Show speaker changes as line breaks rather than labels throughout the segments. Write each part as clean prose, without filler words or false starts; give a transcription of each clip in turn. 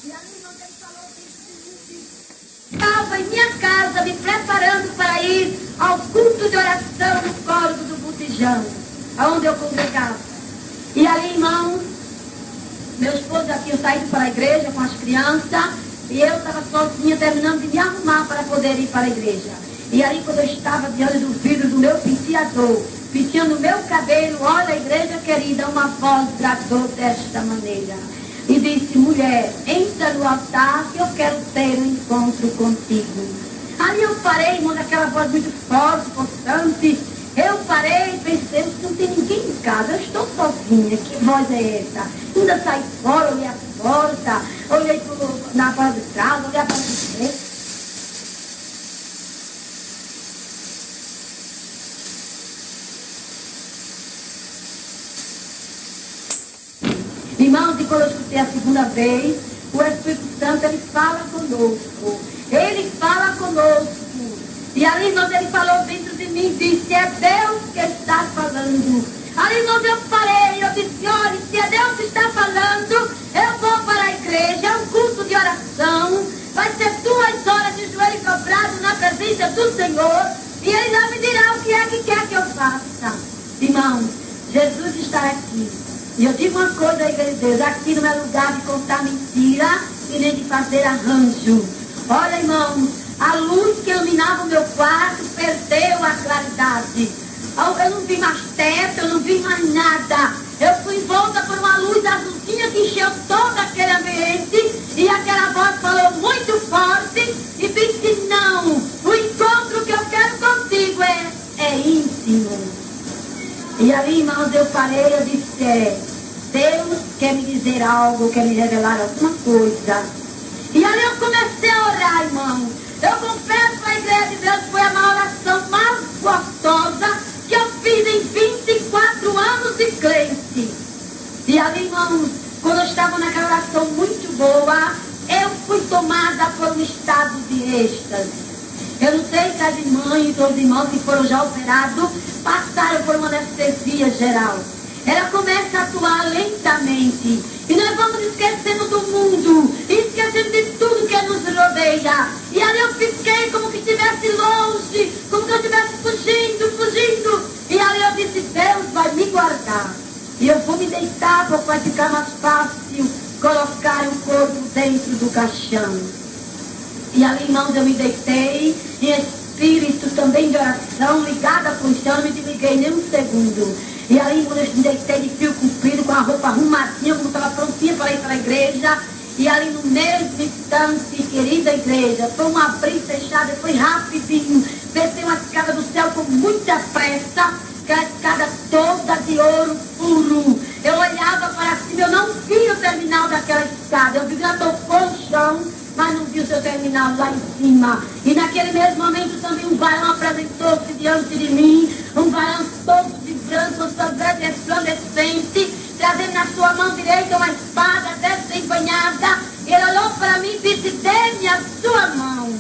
E ali onde ele falou isso, estava em minha casa me preparando para ir ao culto de oração no Córrego do Botijão, aonde eu congregava. E ali, irmão, meu esposo já tinha saído para a igreja com as crianças e eu estava sozinha terminando de me arrumar para poder ir para a igreja. E aí, quando eu estava diante do vidro do meu penteador, penteando o meu cabelo, olha, igreja querida, uma voz bradou desta maneira e disse: mulher, entra no altar que eu quero ter um encontro contigo. Ali eu parei, irmão, daquela voz muito forte, constante. Eu parei e pensei: não tem ninguém em casa, eu estou sozinha, que voz é essa? Ainda saí fora, olhei a porta, olhei na porta de casa, olhei a porta de frente. Irmãos, e quando eu escutei a segunda vez, o Espírito Santo, ele fala conosco. Ele fala conosco. E ali, irmãos, ele falou dentro de mim, disse: é Deus que está falando. Ali, irmãos, eu parei, eu disse: olha, se é Deus que está falando, eu vou para a igreja, é um culto de oração, vai ser 2 horas de joelho dobrado na presença do Senhor, e Ele não me dirá o que é que quer que eu faça. Irmãos, Jesus está aqui. E eu digo uma coisa à igreja de Deus: aqui não é lugar de contar mentira e nem de fazer arranjo. Olha, irmãos, a luz que iluminava o meu quarto perdeu a claridade. Eu não vi mais teto, eu não vi mais nada. Eu fui envolta por uma luz azulzinha que encheu todo aquele ambiente. E aquela voz falou muito forte e disse: não, o encontro que eu quero contigo é íntimo. E ali, irmãos, eu parei, eu disse: Deus quer me dizer algo, quer me revelar alguma coisa. E ali eu comecei a orar, irmão. Eu confesso à igreja de Deus, foi a maior oração mais gostosa que eu fiz em 24 anos de crente. E ali, irmãos, quando eu estava naquela oração muito boa, eu fui tomada por um estado de êxtase. Eu não sei se as irmãs ou os irmãos que foram já operados passaram por uma anestesia geral. Ela começa a atuar lentamente. E nós vamos esquecendo do mundo, esquecendo de tudo que nos rodeia. E ali eu fiquei como que estivesse longe, como que eu estivesse fugindo. E ali eu disse: Deus vai me guardar. E eu vou me deitar, porque vai ficar mais fácil colocar o corpo dentro do caixão. E ali, irmãos, eu me deitei, em espírito também de oração, ligada com o chão, não me desliguei nem um segundo. E ali, quando eu me deitei de fio comprido, com a roupa arrumadinha, como estava prontinha para ir para a igreja, e ali no mesmo instante, querida igreja, foi um abrir e fechar, foi rapidinho, desceu uma escada do céu com muita pressa, aquela escada toda de ouro puro. Eu olhava para cima, eu não vi o terminal daquela escada, eu vi que ela tocou o chão, mas não vi o seu terminal lá em cima. E naquele mesmo momento também um varão apresentou-se diante de mim, um varão todo de branco, resplandecente, trazendo na sua mão direita uma espada desembanhada. Ele olhou para mim e disse: dê-me a sua mão.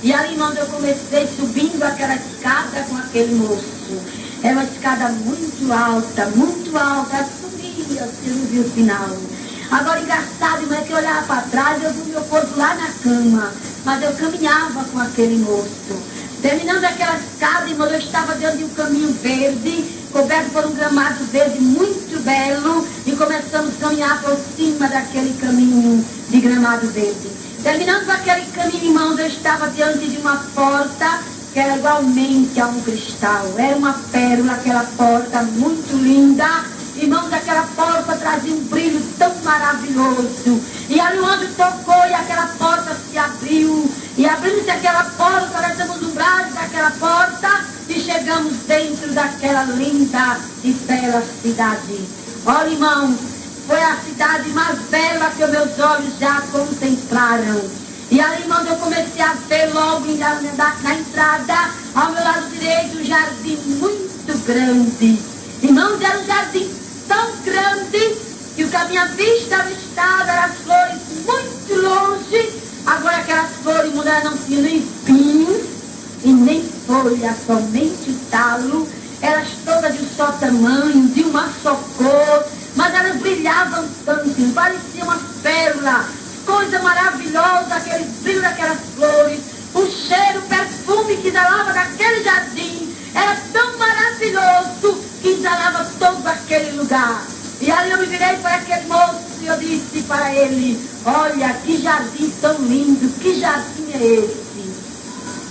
E ali, irmãos, eu comecei subindo aquela escada com aquele moço. Era uma escada muito alta, subia, você não viu o final. Agora, engraçado, irmão, é que eu olhava para trás, eu vi o meu corpo lá na cama, mas eu caminhava com aquele moço. Terminando aquela escada, irmão, eu estava dentro de um caminho verde, coberto por um gramado verde muito belo, e começamos a caminhar por cima daquele caminho de gramado verde. Terminando aquele caminho, irmãos, eu estava diante de uma porta que era igualmente a um cristal. Era uma pérola, aquela porta muito linda. Irmãos, aquela porta trazia um brilho tão maravilhoso. E ali o anjo tocou e aquela porta se abriu. E abrindo-se aquela porta, nós estamos no braço daquela porta e chegamos dentro daquela linda e bela cidade. Olha, irmãos, foi a cidade mais bela que os meus olhos já contemplaram. E ali, irmãos, eu comecei a ver logo na entrada, ao meu lado direito, um jardim muito grande. Irmãos, era um jardim tão grande que o que a minha vista avistava eram as flores muito longe. Agora aquelas flores, mulher, não tinham nem espinhos e nem folha, somente o talo. Elas todas de um só tamanho, de uma só cor, mas elas brilhavam tanto, pareciam uma pérola. coisa maravilhosa, aquele brilho daquelas flores, o cheiro, o perfume que exalava daquele jardim, era tão maravilhoso que exalava todo aquele lugar. E ali eu me virei para aquele moço e eu disse para ele: olha, que jardim tão lindo, que jardim é esse?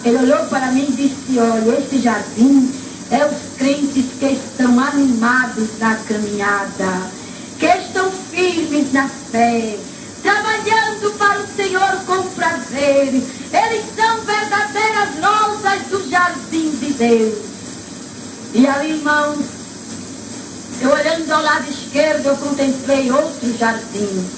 Ele olhou para mim e disse: olha, esse jardim é os crentes que estão animados na caminhada, que estão firmes na fé, trabalhando para o Senhor com prazer. Eles são verdadeiras rosas do jardim de Deus. E ali, irmãos, eu olhando ao lado esquerdo, eu contemplei outro jardim.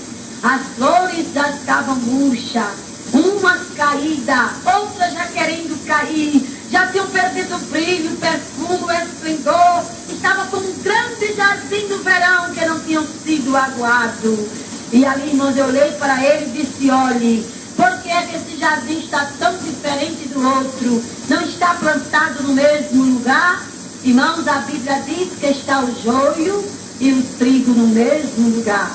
As flores já estavam murchas, umas caídas, outras já querendo cair, já tinham perdido o brilho, o perfume, o esplendor. Estava como um grande jardim do verão que não tinham sido aguado. E ali, irmãos, eu olhei para ele e disse: olhe, por que é que esse jardim está tão diferente do outro? Não está plantado no mesmo lugar? Irmãos, a Bíblia diz que está o joio e o trigo no mesmo lugar.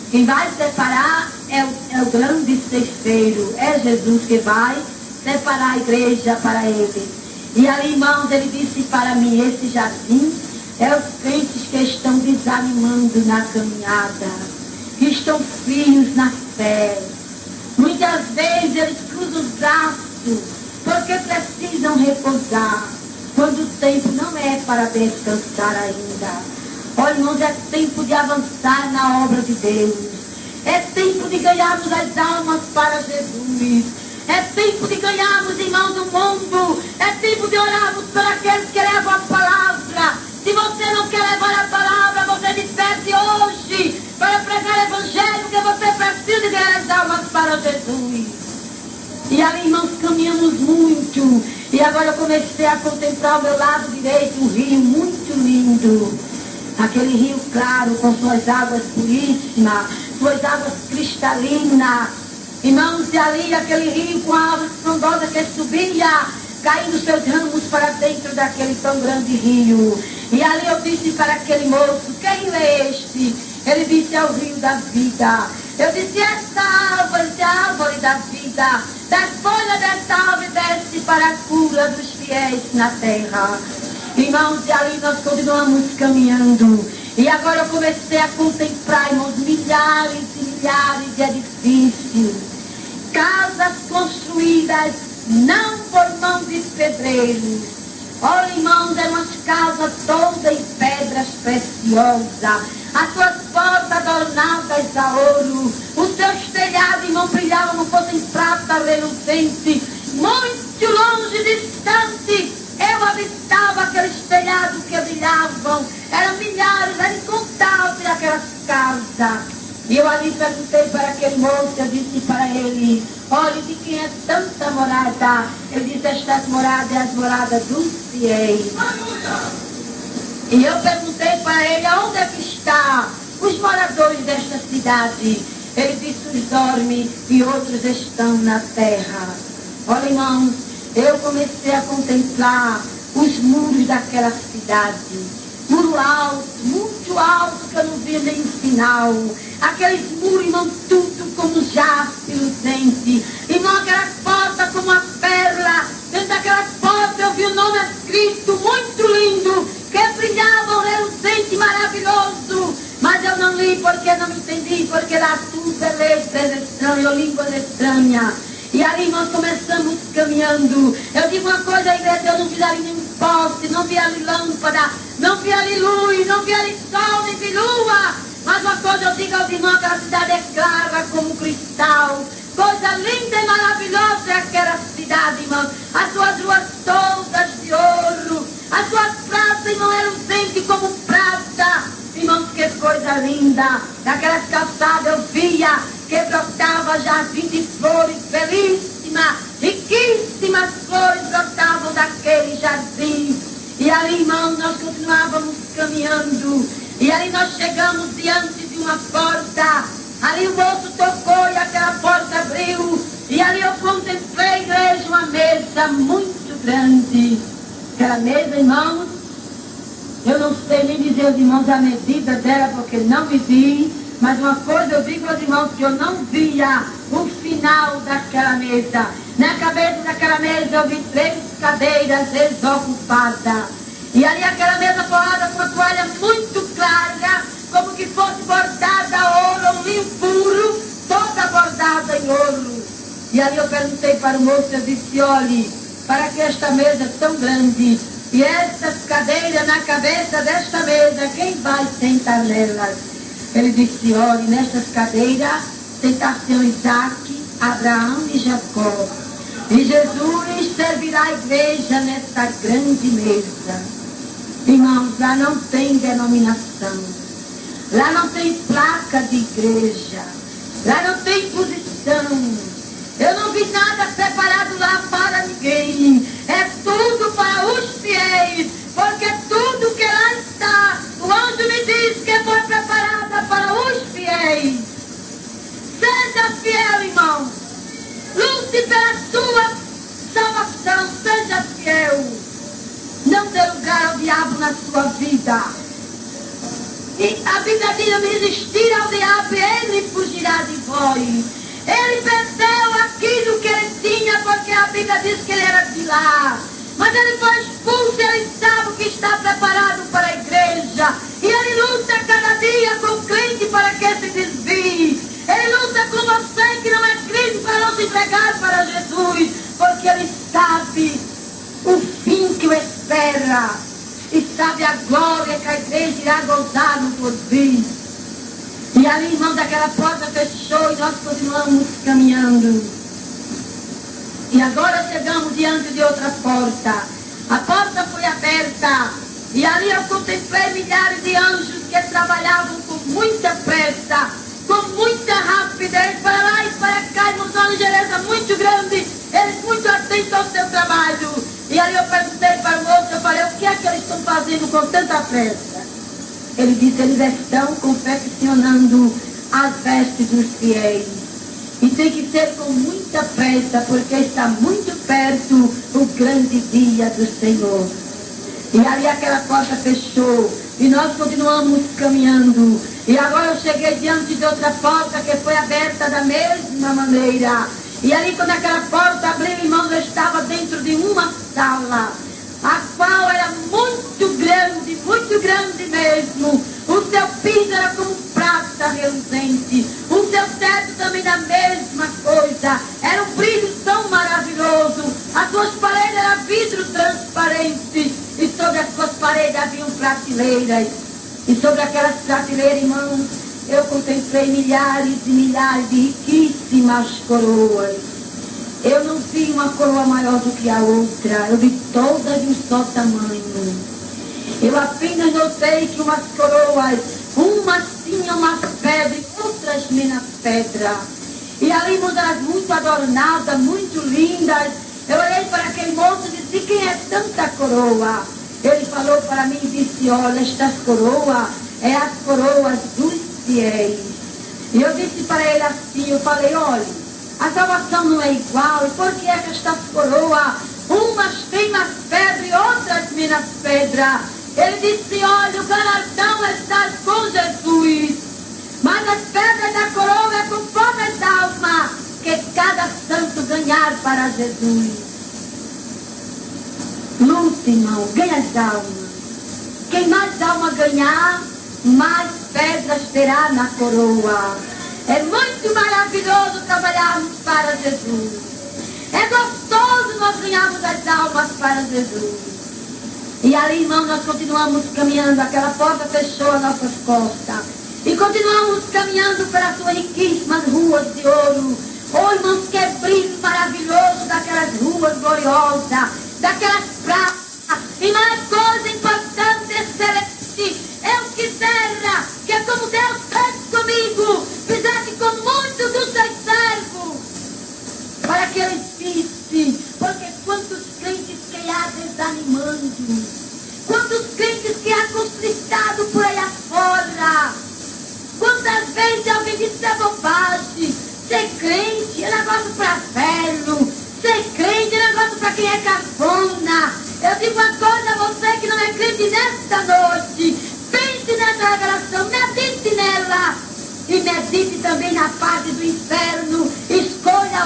Quem vai separar é o grande ceifeiro, é Jesus que vai separar a igreja para ele. E ali, irmãos, ele disse para mim: esse jardim é os crentes que estão desanimando na caminhada, que estão frios na fé. Muitas vezes eles cruzam os braços porque precisam repousar, quando o tempo não é para descansar ainda. Olha, irmãos, é tempo de avançar na obra de Deus. É tempo de ganharmos as almas para Jesus. É tempo de ganharmos, irmãos, o mundo. É tempo de orarmos por aqueles que levam a palavra. Se você não quer levar a palavra, você desperte hoje para pregar o evangelho, que você precisa ganhar as almas para Jesus. E ali, irmãos, caminhamos muito. E agora eu comecei a contemplar ao meu lado direito um rio muito lindo. Aquele rio claro, com suas águas puríssimas, suas águas cristalinas. Irmãos, e ali aquele rio com a árvore frondosa que subia, caindo seus ramos para dentro daquele tão grande rio. E ali eu disse para aquele moço: que rio é este? Ele disse: é o rio da vida. Eu disse: esta árvore é a árvore da vida. Das folhas desta árvore desce para a cura dos fiéis na terra. Irmãos, e ali nós continuamos caminhando. E agora eu comecei a contemplar, irmãos, milhares e milhares de edifícios, casas construídas não por mão de pedreiros. Olha, irmãos, eram umas casas todas em pedras preciosas, as suas portas adornadas a ouro, os seus telhados, irmão, brilhavam como fossem prata reluzente. Muito longe, distante, eu avistava aqueles telhados que brilhavam. Eram milhares, eram incontáveis aquelas casas. E eu ali perguntei para aquele moço, eu disse para ele: olha, de quem é tanta morada? Ele disse: estas moradas é as moradas dos fiéis. E eu perguntei para ele: aonde é que está os moradores desta cidade? Ele disse: uns dormem e outros estão na terra. Olha, irmãos, eu comecei a contemplar os muros daquela cidade. Muro alto, muito alto, que eu não via nem o final. Aqueles muros, irmão, tudo como jaspe luzente. Irmão, aquela porta como uma pérola. Dentro daquela porta eu vi o nome escrito, muito lindo, que brilhava, reluzente, maravilhoso. Mas eu não li porque não entendi, porque lá tudo é letras estranhas, línguas estranhas. E ali nós começamos caminhando. Eu digo uma coisa, igreja: eu não vi ali nenhum poste, não vi ali lâmpada, não vi ali luz, não vi ali sol, nem vi lua. Mas uma coisa eu digo aos irmãos: aquela cidade é clara como cristal. Coisa linda e maravilhosa é aquela cidade, irmãos. As suas ruas todas de ouro, as suas praças, irmão, reluzentes como prata. Irmãos, que coisa linda. Naquelas calçadas eu via que brotava jardim de flores belíssimas, riquíssimas flores brotavam daquele jardim. E ali, irmãos, nós continuávamos caminhando. E ali nós chegamos diante de uma porta. Ali o moço tocou e aquela porta abriu. E ali eu contemplei, igreja, uma mesa muito grande. Aquela mesa, irmãos, eu não sei nem dizer aos irmãos a medida dela, porque não me vi. Mas uma coisa eu digo aos irmãos: que eu não via o final daquela mesa. Na cabeça daquela mesa eu vi 3 cadeiras desocupadas. E ali aquela mesa forrada com uma toalha muito larga, como que fosse bordada a ouro, um linho puro, toda bordada em ouro. E ali eu perguntei para o moço, eu disse, olhe, para que esta mesa tão grande e estas cadeiras na cabeça desta mesa, quem vai sentar nelas? Ele disse, olhe, nestas cadeiras sentar-se-ão Isaac, Abraão e Jacó. E Jesus servirá a igreja nesta grande mesa. Irmãos, lá não tem denominação. Lá não tem placa de igreja. Lá não tem posição. Eu não vi nada separado lá para ninguém. É tudo para os fiéis. Porque tudo que lá está, o anjo me diz que foi preparada para os fiéis. Seja fiel, irmão. Lute pela sua salvação. Seja fiel. Não dê lugar ao diabo na sua vida. E a Bíblia diz, me resistir ao diabo, ele fugirá de vós. Ele perdeu aquilo que ele tinha, porque a Bíblia diz que ele era de lá. Mas ele foi expulso, ele sabe o que está preparado para a igreja. E ele luta cada dia com o crente para que se desvie. Ele luta com você que não é crente para não se entregar para Jesus. Porque ele sabe o fim que o espera. E sabe a glória que a igreja irá gozar no porvir. E ali, irmãos, aquela porta fechou e nós continuamos caminhando. E agora chegamos diante de outra porta. A porta foi aberta. E ali eu contemplei milhares de anjos que trabalhavam com muita pressa, com muita rapidez, para lá e para cá, e uma ligeireza muito grande. Eles muito atentos ao seu trabalho. E aí eu perguntei para o moço, eu falei, o que é que eles estão fazendo com tanta pressa? Ele disse, eles estão confeccionando as vestes dos fiéis. E tem que ser com muita pressa, porque está muito perto o grande dia do Senhor. E ali aquela porta fechou, e nós continuamos caminhando. E agora eu cheguei diante de outra porta que foi aberta da mesma maneira. E ali quando aquela porta abriu, irmãos, eu estava dentro de uma sala, a qual era muito grande mesmo. O seu piso era como prata reluzente. O seu teto também da mesma coisa. Era um brilho tão maravilhoso. As suas paredes eram vidro transparente. E sobre as suas paredes haviam prateleiras. E sobre aquelas prateleiras, irmãos, eu contemplei milhares e milhares de riquíssimas coroas. Eu não vi uma coroa maior do que a outra. Eu vi todas de um só tamanho. Eu apenas notei que umas coroas, umas tinham umas pedras e outras menos pedra. E ali, elas muito adornadas, muito lindas. Eu olhei para aquele moço e disse, quem é tanta coroa? Ele falou para mim e disse, olha, estas coroas é as coroas dos fiéis. E eu disse para ele assim, eu falei, olha, a salvação não é igual, e por que é que estas coroas, umas têm mais pedra e outras menos pedra? Ele disse, olha, o galardão está com Jesus, mas as pedras da coroa é conforme as almas que cada santo ganhar para Jesus. Lute, irmão, ganha as almas. Quem mais alma ganhar, mais pedras terá na coroa. É muito maravilhoso trabalharmos para Jesus. É gostoso nós ganharmos as almas para Jesus. E ali, irmão, nós continuamos caminhando. Aquela porta fechou as nossas costas. E continuamos caminhando pelas suas riquíssimas ruas de ouro. Oh, irmãos, que brilho maravilhoso daquelas ruas gloriosas, daquelas praças. E mais coisa importante, excelente, eu quisera que como Deus fez comigo, fizesse com muitos dos seus servos, para que eles vissem. Porque quantos crentes que há desanimando, quantos crentes que há conflitado por aí afora. Quantas vezes alguém disse que é bobagem, ser crente é negócio para velho, ser crente é negócio para quem é cafona. Eu digo uma coisa a você que não é crente nesta noite, pense nessa revelação, medite nela. E medite também na parte do inferno. Escolha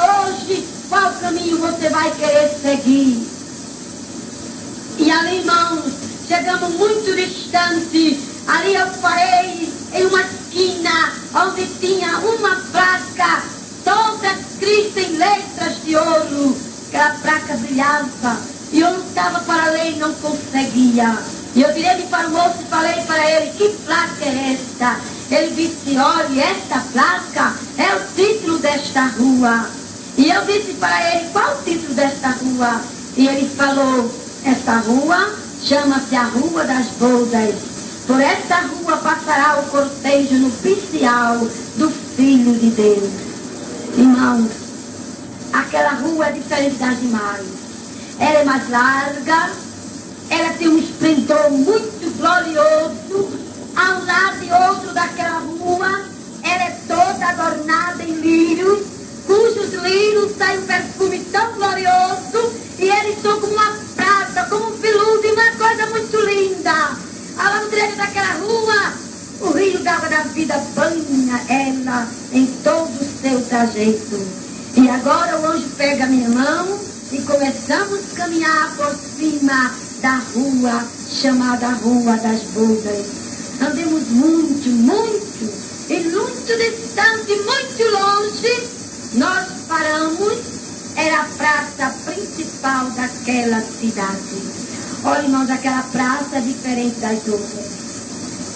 tinha uma placa toda escrita em letras de ouro. Aquela placa brilhava. E eu lutava para ler e não conseguia. E eu virei para o moço e falei para ele: que placa é esta? Ele disse: olha, esta placa é o título desta rua. E eu disse para ele: qual o título desta rua? E ele falou: esta rua chama-se a Rua das Bodas. Por esta rua passará o cortejo nupcial do Filho de Deus. Irmãos, aquela rua é diferente das demais. Ela é mais larga, ela tem um esplendor muito glorioso. A um lado e outro daquela rua, ela é toda adornada em lírios, cujos lírios saem um perfume tão glorioso, e eles são como uma prata, como um veludo, e uma coisa muito linda. A lambreta daquela rua, o rio d'água da vida banha ela em todo o seu trajeto. E agora o anjo pega a minha mão e começamos a caminhar por cima da rua, chamada Rua das Bodas. Andemos muito, muito, e muito distante, muito longe, nós paramos, era a praça principal daquela cidade. Olha, irmãos, aquela praça é diferente das outras.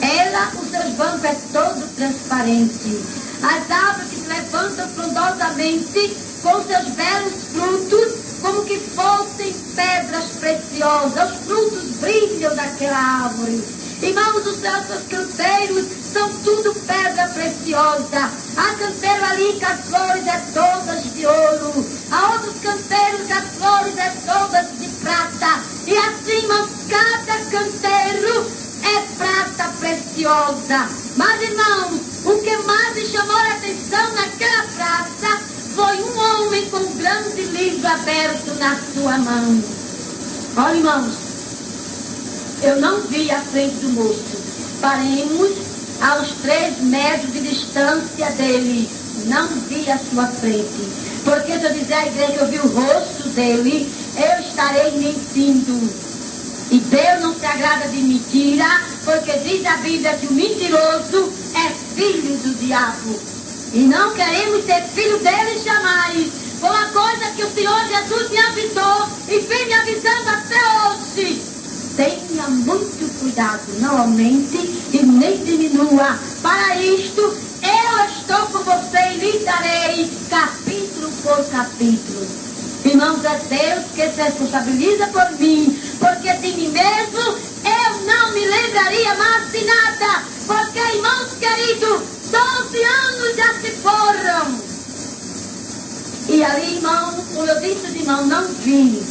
Ela, os seus bancos é todo transparente. As árvores que se levantam frondosamente com seus belos frutos, como que fossem pedras preciosas. Os frutos brilham daquela árvore. Irmãos, os seus canteiros são tudo pedra preciosa. Há canteiro ali que as flores é todas de ouro. Há outros canteiros que as flores é todas de prata. E assim, irmãos, cada canteiro é prata preciosa. Mas, irmãos, o que mais me chamou a atenção naquela praça foi um homem com um grande livro aberto na sua mão. Olha, irmãos, eu não vi a frente do moço. Paremos aos 3 metros de distância dele. Não vi a sua frente. Porque se eu dizer à igreja que eu vi o rosto dele, eu estarei mentindo. E Deus não se agrada de mentira, porque diz a Bíblia que o mentiroso é filho do diabo. E não queremos ser filho dele jamais. Foi uma coisa que o Senhor Jesus me avisou e vem me avisando até hoje. Tenha muito cuidado, não aumente e nem diminua. Para isto, eu estou com você e lhe darei capítulo por capítulo. Irmãos, é Deus que se responsabiliza por mim, porque de mim mesmo eu não me lembraria mais de nada. Porque, irmãos queridos, 12 anos já se foram. E ali, irmão, como eu disse, irmão, não vi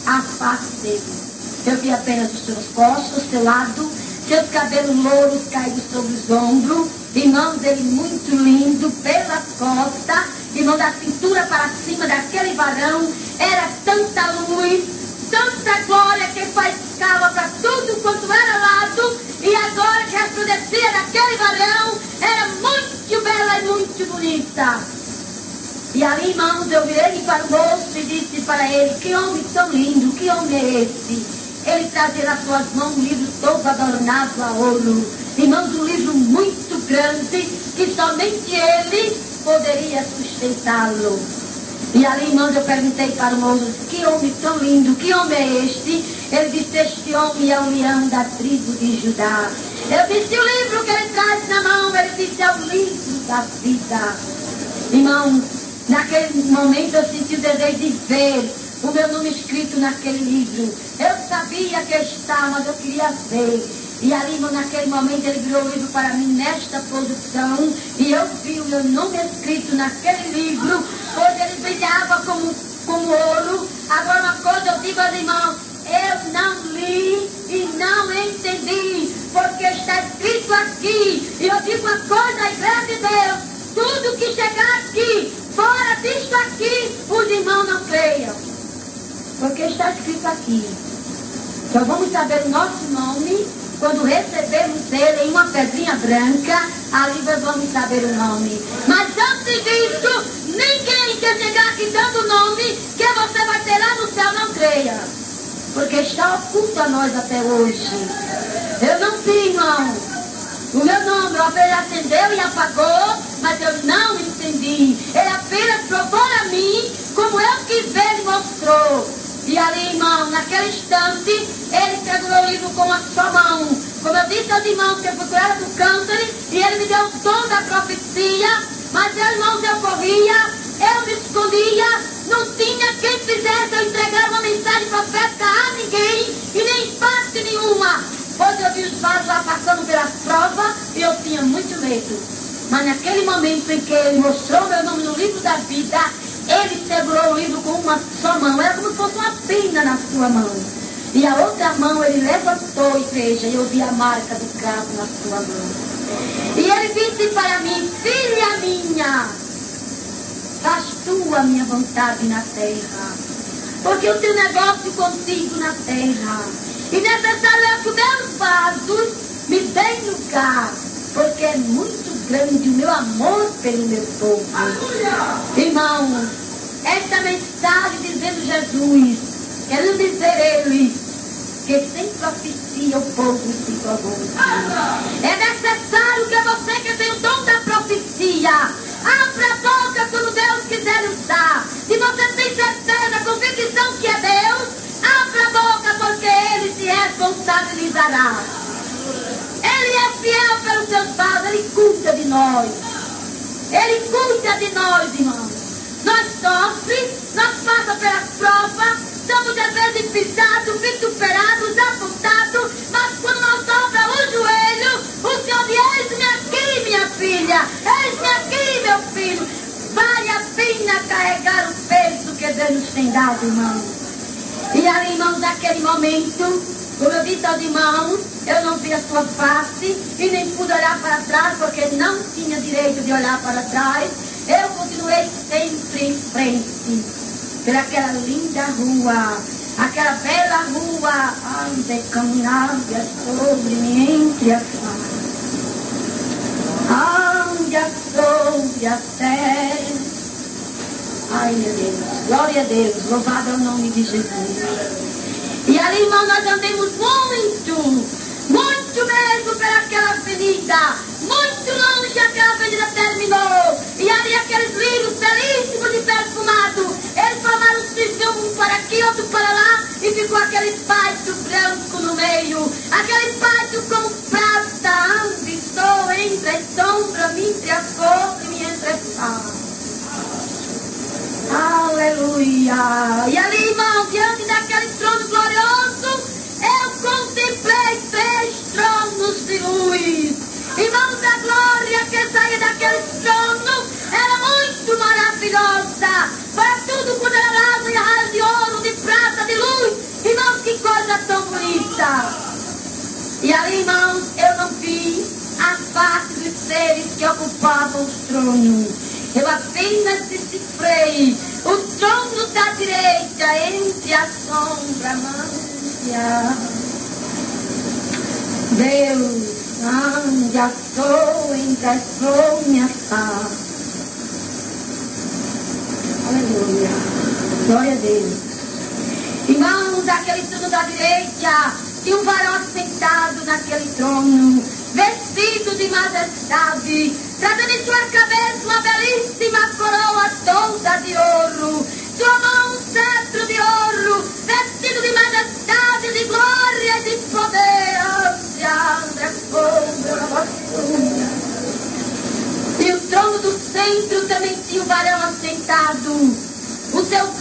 a face dele. Eu vi apenas os seus postos, o seu lado, seus cabelos louros caídos sobre os ombros. Irmãos, ele muito lindo, pelas costas, irmão, da cintura para cima daquele varão, era tanta luz, tanta glória que faiscava para tudo quanto era lado, e agora que resplandecia daquele varão, era muito bela e muito bonita. E ali, irmãos, eu virei para o moço e disse para ele: que homem tão lindo, que homem é esse? Ele trazia nas suas mãos um livro todo adornado a ouro. Irmãos, um livro muito grande, que somente ele poderia sustentá-lo. E ali, irmãos, eu perguntei para o moço: que homem tão lindo, que homem é este? Ele disse: este homem é o leão da tribo de Judá. Eu disse: o livro que ele traz na mão? Ele disse: é o livro da vida. Irmãos, naquele momento eu senti o desejo de ver o meu nome escrito naquele livro. Eu sabia que estava, mas eu queria ver. E ali, irmão, naquele momento, ele virou o livro para mim nesta posição. E eu vi o meu nome escrito naquele livro, pois ele brilhava como ouro. Agora, uma coisa eu digo aos irmãos: eu não li e não entendi, porque está escrito aqui. E eu digo uma coisa à igreja de Deus: tudo que chegar aqui, fora disto aqui, os irmãos não creiam. Porque está escrito aqui. Só vamos saber o nosso nome quando recebermos ele em uma pedrinha branca. Ali nós vamos saber o nome. Mas antes disso, ninguém quer chegar aqui dando o nome que você vai ter lá no céu, não creia. Porque está oculto a nós até hoje. Eu não vi, irmão. O meu nome, ele acendeu e apagou, mas eu não entendi. Ele apenas provou a mim como eu quis ver, ele mostrou. E ali, irmão, naquele instante, ele segurou o livro com a sua mão. Como eu disse aos irmãos que eu fui curada do câncer, e ele me deu o dom da profecia, mas, irmãos, eu corria, eu me escondia, não tinha quem fizesse eu entregar uma mensagem profética a ninguém, e nem parte nenhuma. Pois eu vi os vasos lá passando pelas provas, e eu tinha muito medo. Mas naquele momento em que ele mostrou meu nome no livro da vida, ele segurou o livro com uma só mão. Era como se fosse uma pena na sua mão. E a outra mão ele levantou, igreja, e eu vi a marca do cravo na sua mão. E ele disse para mim: filha minha, faz tu a minha vontade na terra, porque o teu negócio contigo na terra. E necessário é que os meus vasos me deem lugar, porque é muito grande o meu amor pelo meu povo. Irmão, esta mensagem dizendo Jesus, querendo dizer ele, que sem profecia o povo se corrompe. É necessário que você que tem o dom da profecia, abra a boca quando Deus quiser usar. Se você tem certeza, convicção que é Deus, abra a boca, porque ele se responsabilizará. Ele é fiel pelos seus vasos, ele cuida de nós. Ele cuida de nós, irmãos. Nós sofremos, nós passamos pelas provas, somos às vezes pisados, vituperados, apontados, mas quando nós dobra o joelho, o Senhor diz: eis-me aqui, minha filha, eis-me aqui, meu filho. Vale a pena carregar o peso que Deus nos tem dado, irmãos. E ali, irmãos, naquele momento, como eu disse aos irmãos, eu não vi a sua face e nem pude olhar para trás, porque não tinha direito de olhar para trás. Eu continuei sempre em frente, por aquela linda rua, aquela bela rua, onde caminhava sobre entre as flores, onde sobre a terra. Ai, meu Deus, glória a Deus, louvado é o nome de Jesus. E ali, irmão, nós andamos muito mesmo pelaquela avenida, muito longe aquela avenida terminou. E ali aqueles livros belíssimos e perfumados, eles formaram um círculo, um para aqui, outro para lá, e ficou aquele pátio branco no meio, aquele pátio como prata, onde estou entre as sombras, me entre a cor e me entre a sal. Aleluia! E ali, irmão, diante daquele trono glorioso, eu contemplei 3 tronos de luz. Irmãos, a glória que saía daquele trono era muito maravilhosa. Para tudo quando era lado e arraio de ouro, de prata, de luz. Irmãos, que coisa tão bonita! E ali, irmãos, eu não vi a face dos seres que ocupavam os tronos. Eu apenas decifrei o trono da direita entre a sombra mancha. Deus, onde a sou entre as sonhas. Aleluia. Glória a Deus. Irmãos, aquele trono da direita, tinha um varão assentado naquele trono, vestido de majestade, trazendo em sua cabeça uma belíssima coroa toda de ouro, sua mão um cetro de ouro, vestido de majestade, de glória e de poder. E o trono do centro também tinha o varão assentado,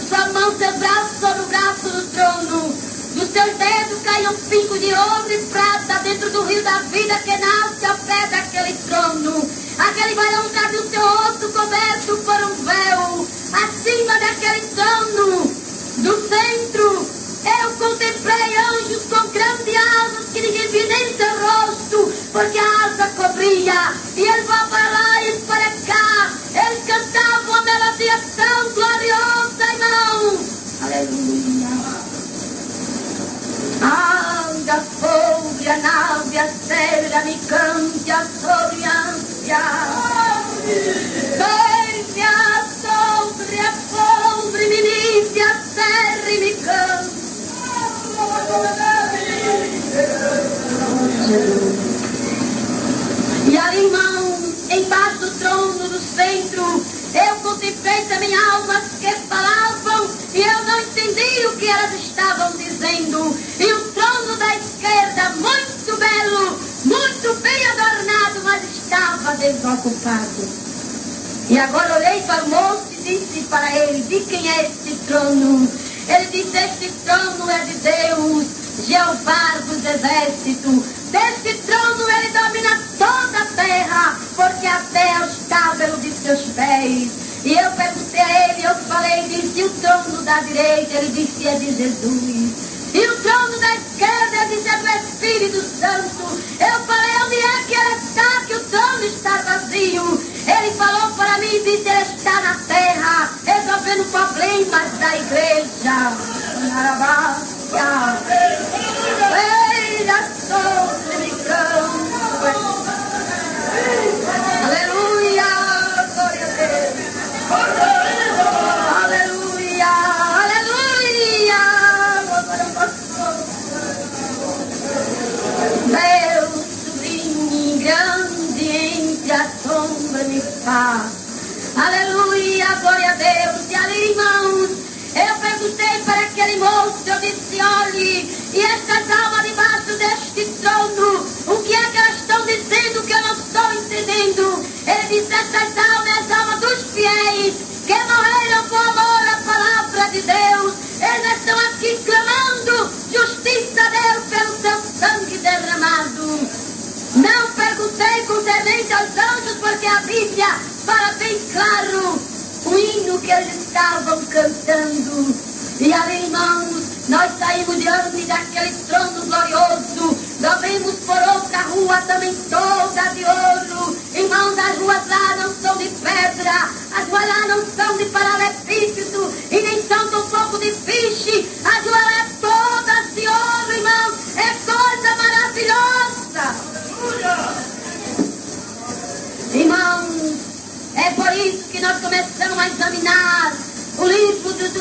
sua mão, seu braço sobre o braço do trono. Dos seus dedos caía um pingo de ouro e prata dentro do rio da vida que nasce ao pé daquele trono. Aquele varão trazia o seu rosto coberto por um véu. Acima daquele trono, do centro, eu contemplei anjos com grandes asas que ninguém via nem seu rosto, porque a asa cobria. E eles vão para lá e para cá. Eles cantavam uma melodia tão gloriosa, irmão. Aleluia. Anda sobre a nave, a cera me cante a sobriância. Venha sobre a pobre, me livre a serra e me cante. lado. E agora olhei para o moço e disse para ele: de quem é este trono? Ele disse: este trono é de Deus, Jeová dos exércitos. Deste trono ele domina toda a terra, porque a terra é o estábulo de seus pés. E eu perguntei a ele, eu falei, disse: o trono da direita? Ele disse: é de Jesus. E o trono da esquerda, ele disse: é do Espírito Santo. Eu falei: onde é que ele está, que o trono está vazio? Ele falou para mim e disse: ele está na terra, resolvendo problemas da igreja. Aleluia, glória a Deus. Aleluia, aleluia. Meu sobrinho grande entre a sombra me faz. Aleluia, glória a Deus. E ali, irmãos, eu perguntei para aquele moço, eu disse: olhe, e estas almas debaixo deste trono, o que é que elas estão dizendo que eu não estou entendendo? Ele disse: estas almas, as almas dos fiéis, que morreram por amor à palavra de Deus, eles estão aqui clamando justiça a Deus pelo seu sangue derramado. Não perguntei concernente aos anjos, porque a Bíblia fala bem claro o hino que eles estavam cantando. E ali, irmãos, nós saímos diante daquele trono glorioso. Nós vimos por outra rua também toda de ouro. Irmãos, as ruas lá não são de pedra, as ruas lá não são de paralelepípedo e nem são de um pouco de piche. As ruas lá é todas de ouro, irmãos. É coisa maravilhosa. Irmãos, é por isso que nós começamos a examinar o livro dos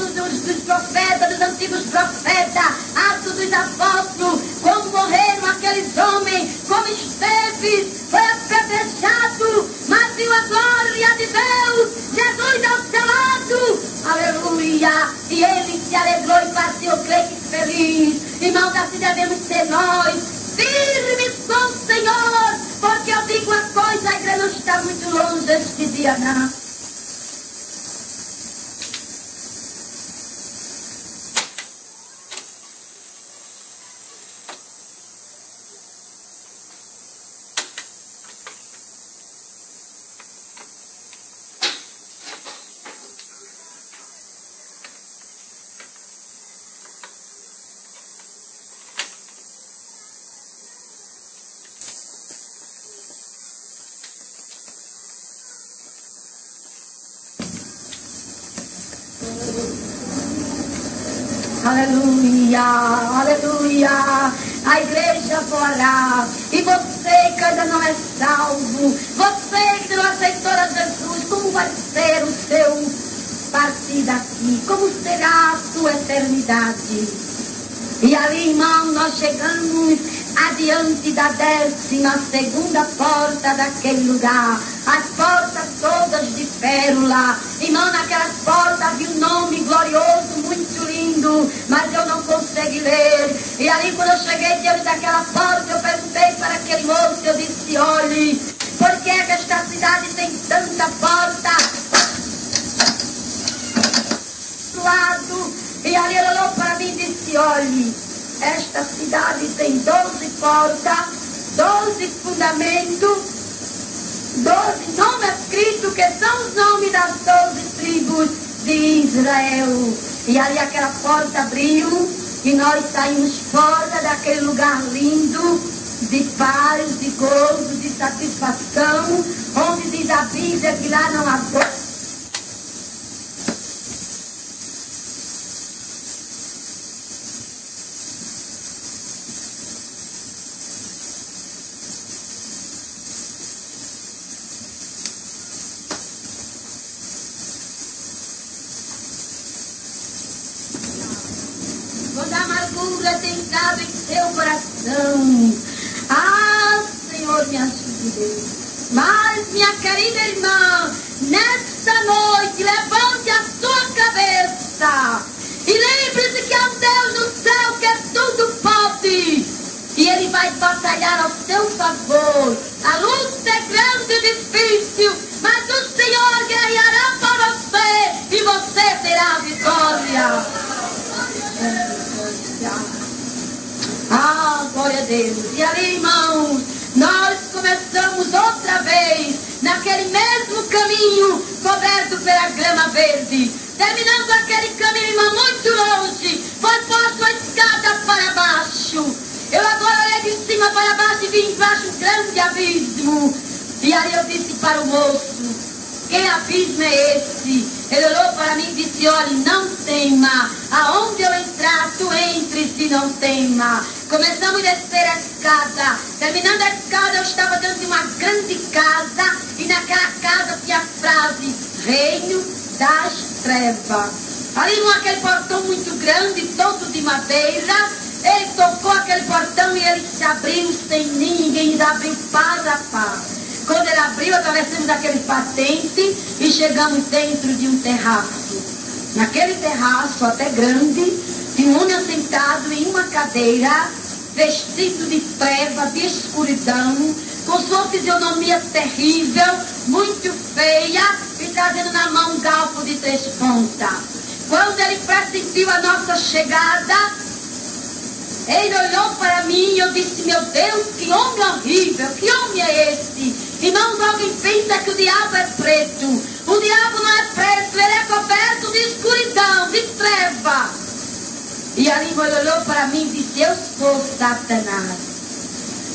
profetas, dos antigos profetas, Atos dos Apóstolos, como morreram aqueles homens, como Estevão foi apedrejado, mas viu a glória de Deus, Jesus ao seu lado, aleluia, e ele se alegrou e partiu crente feliz. Irmãos, assim devemos ser nós, firmes com o Senhor, porque eu digo uma coisa, a igreja não está muito longe deste dia, não. Aleluia, aleluia. A igreja voará. E você que ainda não é salvo, você que não aceitou a Jesus, como vai ser o seu partir daqui? Como será a sua eternidade? E ali, irmão, nós chegamos adiante da 12ª porta daquele lugar. As portas todas de pérola. Irmão, naquelas portas havia um nome glorioso, muito lindo, mas eu não consegui ler. E ali, quando eu cheguei diante daquela porta, eu perguntei para aquele moço, eu disse: olhe, por que é que esta cidade tem tanta porta? Do lado. E ali ele olhou para mim e disse: olhe, esta cidade tem 12 portas, 12 fundamentos, 12 nomes escritos, que são os nomes das 12 tribos de Israel. E ali aquela porta abriu e nós saímos fora daquele lugar lindo, de paz, de gozo, de satisfação, onde diz a Bíblia que lá não há dor. Quando a amargura tem entrado em seu coração, ah, Senhor, me ajude, Deus. Mas, minha querida irmã, nesta noite, levante a sua cabeça e lembre-se que há um Deus no céu que é tudo pode, e Ele vai batalhar ao seu favor. A luta é grande e difícil, verde. Terminando aquele caminho, irmã, muito longe, foi posto a escada para baixo. Eu agora olhei de cima para baixo e vi embaixo um grande abismo. E aí eu disse para o moço: que abismo é esse? Ele olhou para mim e disse: olhe, não tema. Aonde eu entrar, tu entres e não tema. Começamos a descer a escada. Terminando a escada, eu estava dentro de uma grande casa. E naquela casa tinha a frase: Reino das Trevas. Ali naquele portão muito grande, todo de madeira. Ele tocou aquele portão e ele se abriu sem ninguém. Ele abriu paz a paz. Quando ele abriu, atravessamos aquele patente e chegamos dentro de um terraço. Naquele terraço, até grande, tinha um homem sentado em uma cadeira, vestido de treva, de escuridão, com sua fisionomia terrível, muito feia, e trazendo na mão um galpo de 3 pontas. Quando ele pressentiu a nossa chegada, ele olhou para mim e eu disse: meu Deus, que homem horrível, que homem é esse? Irmãos, alguém pensa que o diabo é preto. O diabo não é preto, ele é coberto de escuridão, de treva. E ali ele olhou para mim e disse: eu sou Satanás.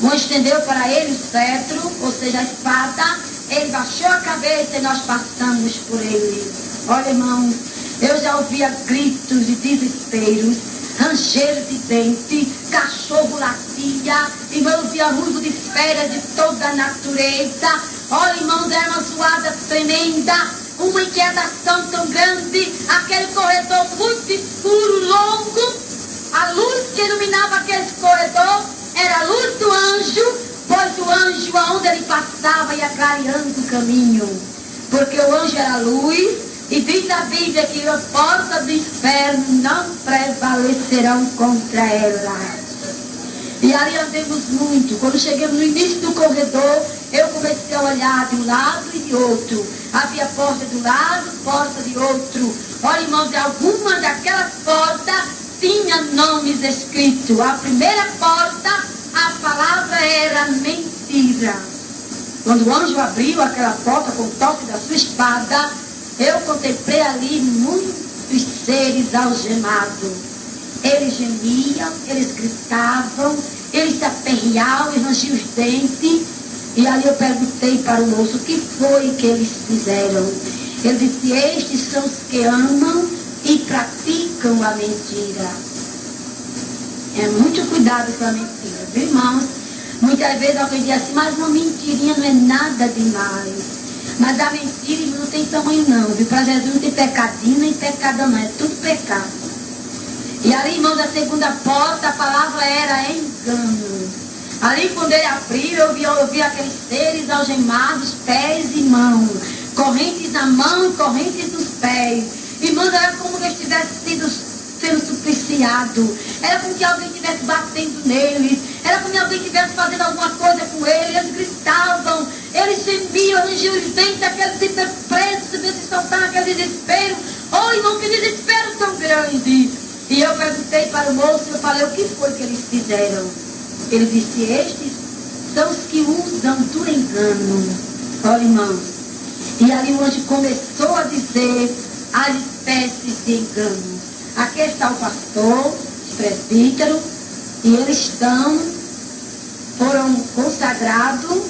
Um estendeu para ele o cetro, ou seja, a espada. Ele baixou a cabeça e nós passamos por ele. Olha, irmãos, eu já ouvia gritos de desesperos, rangeiro de dente, cachorro latia, irmão, eu via ruivo de feras de toda a natureza. Olha, irmãos, era uma zoada tremenda, uma inquietação tão grande, aquele corredor muito escuro, longo. A luz que iluminava aquele corredor era a luz do anjo, pois o anjo, aonde ele passava, ia clareando o caminho, porque o anjo era luz. E diz a Bíblia que as portas do inferno não prevalecerão contra ela. E ali andamos muito. Quando chegamos no início do corredor, eu comecei a olhar de um lado e de outro. Havia porta de um lado, porta de outro. Olha, irmãos, alguma daquelas portas tinha nomes escritos. A primeira porta, a palavra era mentira. Quando o anjo abriu aquela porta com o toque da sua espada, eu contemplei ali muitos seres algemados. Eles gemiam, eles gritavam, eles se aperreavam, eles rangiam os dentes. E ali eu perguntei para o moço: o que foi que eles fizeram? Ele disse: estes são os que amam e praticam a mentira. É muito cuidado com a mentira, viu, irmãos? Muitas vezes alguém diz assim: mas uma mentirinha não é nada demais. Mas a mentira não tem tamanho não, viu? Para Jesus não tem pecadinho nem pecado não, é tudo pecado. E ali, irmãos, a segunda porta, a palavra era engano. Ali quando ele abriu, eu vi aqueles seres algemados, pés e mãos, correntes na mão e correntes nos pés. Irmãos, era como se estivesse sendo supliciado. Era como que alguém estivesse batendo neles. Era como se alguém estivesse fazendo alguma coisa com eles. Eles gritavam, eles gemiam, rangiam os dentes, aqueles presos, se soltar naquele desespero. Oh, irmão, que desespero tão grande. E eu perguntei para o moço, eu falei: o que foi que eles fizeram? Ele disse: estes são os que usam do engano. Olha, irmãos. E ali o anjo começou a dizer as espécies de engano. Aqui está o pastor, o presbítero, e eles foram consagrados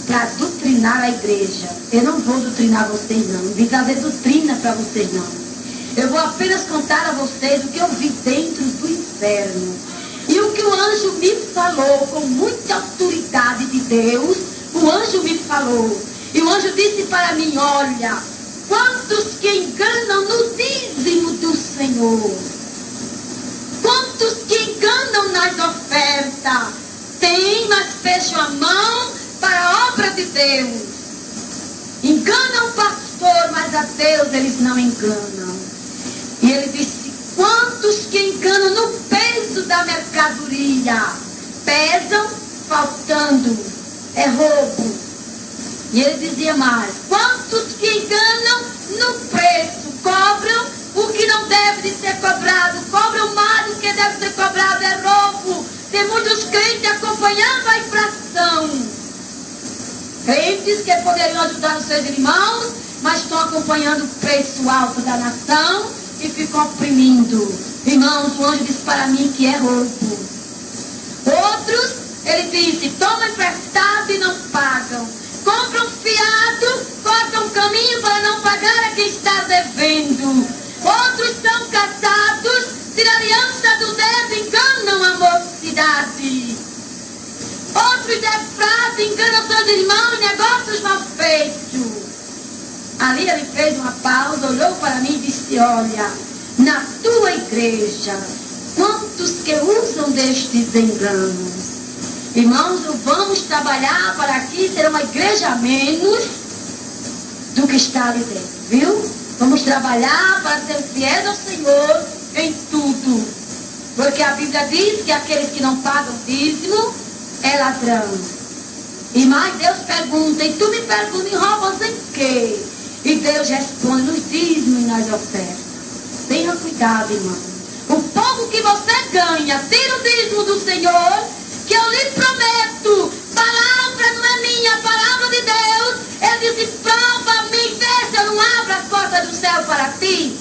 para doutrinar a igreja. Eu não vou doutrinar vocês não, não vim trazer doutrina para vocês não. Eu vou apenas contar a vocês o que eu vi dentro do inferno. E o que o anjo me falou, com muita autoridade de Deus, o anjo me falou. E o anjo disse para mim: olha, quantos que enganam no dízimo do Senhor, quantos que enganam nas ofertas, tem, mas fecham a mão para a obra de Deus. Enganam o pastor, mas a Deus eles não enganam. E ele disse: quantos que enganam no peso da mercadoria, pesam faltando, é roubo. E ele dizia mais: quantos que enganam no preço, cobram o que não deve de ser cobrado, cobram mais do que deve ser cobrado, é roubo. Tem muitos crentes acompanhando a infração. Crentes que poderiam ajudar os seus irmãos, mas estão acompanhando o preço alto da nação e ficam oprimindo. Irmãos, o anjo disse para mim que é roubo. Outros, ele disse, tomam emprestado e não pagam. Compram fiado, cortam caminho para não pagar a quem está devendo. Outros são casados, tiram a aliança do dedo, enganam a mocidade. Outros defraudam, enganam seus irmãos, negócios mal feitos. Ali ele fez uma pausa, olhou para mim e disse, olha, na tua igreja, quantos que usam destes enganos? Irmãos, vamos trabalhar para aqui ser uma igreja a menos do que está ali dentro, viu? Vamos trabalhar para ser fiéis ao Senhor em tudo. Porque a Bíblia diz que aqueles que não pagam dízimo é ladrão. E mais Deus pergunta, e tu me perguntas, roubas em quê? E Deus responde nos dízimos e nas ofertas. Tenha cuidado, irmão. O pouco que você ganha, tira o dízimo do Senhor, que eu lhe prometo, palavra não é minha, palavra de Deus. Ele disse, prova-me, vê se eu não abro as portas do céu para ti.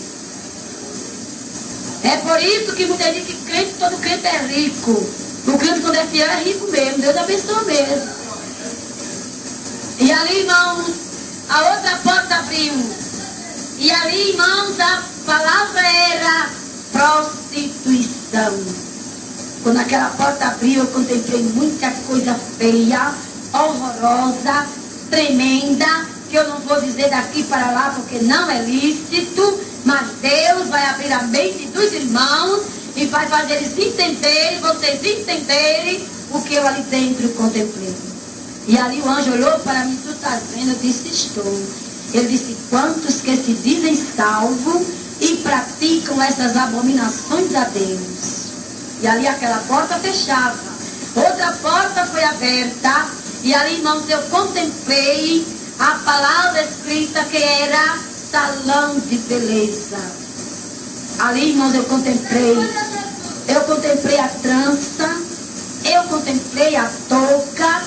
É por isso que muita gente que crente, todo crente é rico. O crente quando é fiel é rico mesmo, Deus abençoa mesmo. E ali, irmãos, a outra porta abriu. E ali, irmãos, a palavra era prostituição. Quando aquela porta abriu, eu contemplei muita coisa feia, horrorosa, tremenda, que eu não vou dizer daqui para lá porque não é lícito, mas Deus vai abrir a mente dos irmãos e vai fazer eles entenderem, vocês entenderem o que eu ali dentro contemplei. E ali o anjo olhou para mim, tu estás vendo? Eu disse, estou. Ele disse, quantos que se dizem salvos e praticam essas abominações a Deus? E ali aquela porta fechava. Outra porta foi aberta. E ali, irmãos, eu contemplei a palavra escrita que era salão de beleza. Ali, irmãos, eu contemplei a trança, eu contemplei a touca,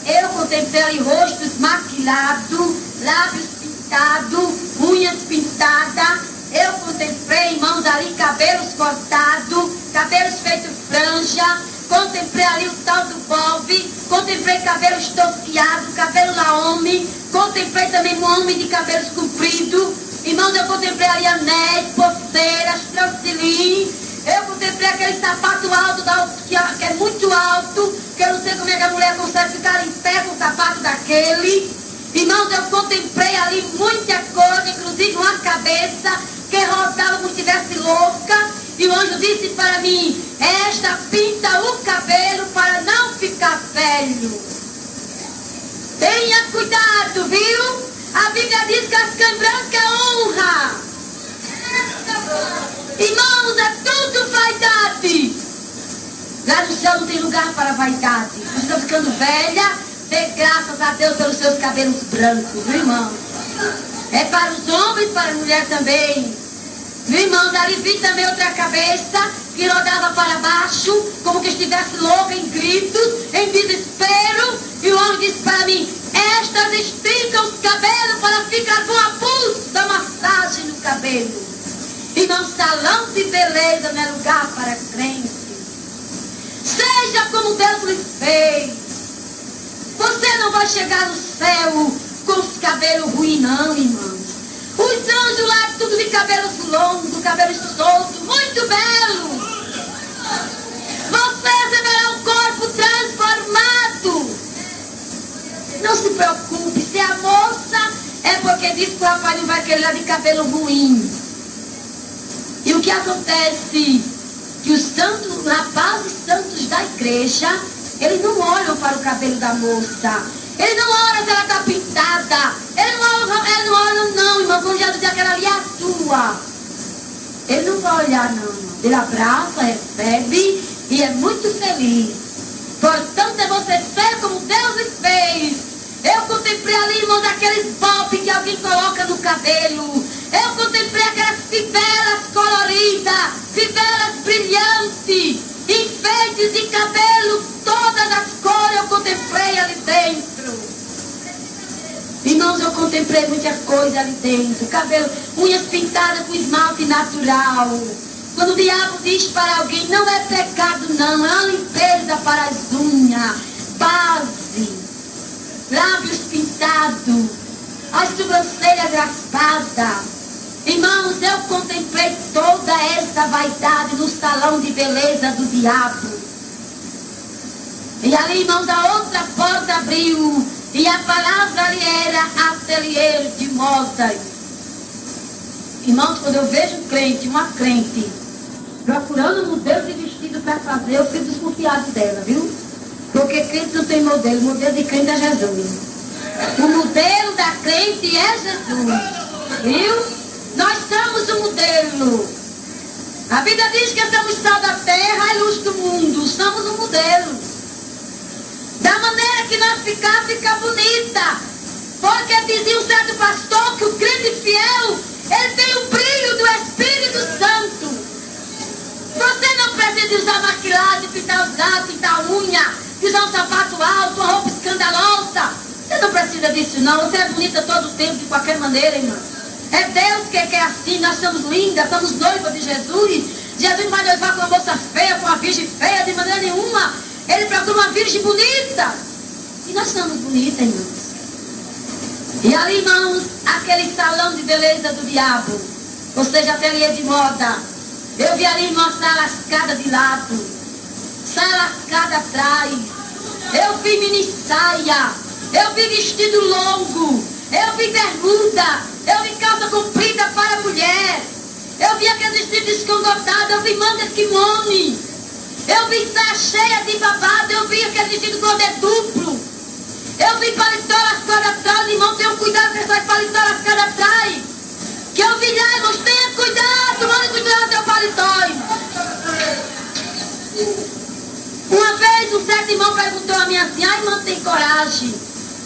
eu contemplei ali rostos maquilados, lábios pintados, unhas pintadas. Eu contemplei, irmãos, ali cabelos cortados, cabelos feitos franja. Contemplei ali o tal do bob. Contemplei cabelos tosquiados, cabelo laome. Contemplei também um homem de cabelos compridos. Irmãos, eu contemplei ali anéis, pulseiras, transilim. Eu contemplei aquele sapato alto, que é muito alto, que eu não sei como é que a mulher consegue ficar em pé com o sapato daquele. Irmãos, eu contemplei ali muita coisa, inclusive uma cabeça que rodava como se estivesse louca. E o anjo disse para mim, esta pinta o cabelo para não ficar velho. Tenha cuidado, viu? A Bíblia diz que as cães brancas é honra. Irmãos, é tudo vaidade. Lá no céu não tem lugar para vaidade. Você está ficando velha, dê graças a Deus pelos seus cabelos brancos, viu, irmão? É para os homens e para a mulher também. Viu, irmãos, ali vi também outra cabeça que rodava para baixo, como que estivesse louca, em gritos, em desespero. E o anjo disse para mim, estas esticam os cabelos para ficar com a pulso da massagem no cabelo. Irmão, salão de beleza não é lugar para crente. Seja como Deus lhe fez. Você não vai chegar no céu com os cabelos ruins, não, irmãos. Os anjos lá, tudo de cabelos longos, cabelos soltos, muito belos. Você receberá um corpo transformado. Não se preocupe, se a moça é porque diz que o rapaz não vai querer lá de cabelo ruim. E o que acontece? Que os santos, rapazes santos da igreja, eles não olham para o cabelo da moça. Eles não olham se ela está pintada. Eles não olham não, irmão. Quando já dizer que aquela ali é a tua. Ele não vai olhar não, irmão. Ele abraça, recebe e é muito feliz. Portanto, é você ser como Deus lhe fez. Eu contemplei ali, irmãos, aqueles bob que alguém coloca no cabelo. Eu contemplei aquelas fivelas coloridas, fivelas brilhantes, enfeites de cabelo, todas as cores eu contemplei ali dentro. Irmãos, eu contemplei misturei muita coisa ali dentro. Cabelo, unhas pintadas com esmalte natural. Quando o diabo diz para alguém, não é pecado não, é uma limpeza para as unhas, base, lábios pintados, as sobrancelhas raspadas. Irmãos, eu contemplei toda essa vaidade no salão de beleza do diabo. E ali, irmãos, a outra porta abriu. E a palavra ali era ateliê de modas. Irmãos, quando eu vejo um crente, uma crente, procurando um modelo de vestido para fazer, eu fico desconfiado dela, viu? Porque crente não tem modelo. O modelo de crente é Jesus. O modelo da crente é Jesus. Viu? Nós somos o modelo. A Bíblia diz que somos sal da terra e luz do mundo. Somos o modelo. Da maneira que nós fica bonita. Porque dizia um certo pastor que o crente fiel, ele tem o brilho do Espírito Santo. Você não precisa usar maquilagem, pintar os lábios, pintar a unha, usar um sapato alto, uma roupa escandalosa. Você não precisa disso não. Você é bonita todo o tempo, de qualquer maneira, irmã. É Deus que é assim. Nós somos lindas, somos noivas de Jesus. Jesus não vai noivar com uma moça feia, com uma virgem feia, de maneira nenhuma. Ele procura uma virgem bonita. E nós somos bonitas, irmãos. E ali, irmãos, aquele salão de beleza do diabo, ou seja, ateliê de moda. Eu vi ali uma sala lascada de lado, sala lascada atrás. Eu vi mini saia, eu vi vestido longo, eu vi bermuda, eu vi calça comprida para mulher, eu vi aquele vestido escongotado, eu vi manga kimono, eu vi saia cheia de babado, eu vi aquele vestido godê duplo, eu vi paletó lascado atrás. Irmão, tenha cuidado com essa paletó lascada atrás, que eu vi lá, irmãos, tenha cuidado, manda cuidar do teu paletó. Uma vez um certo irmão perguntou a mim assim: ai, irmão, tem coragem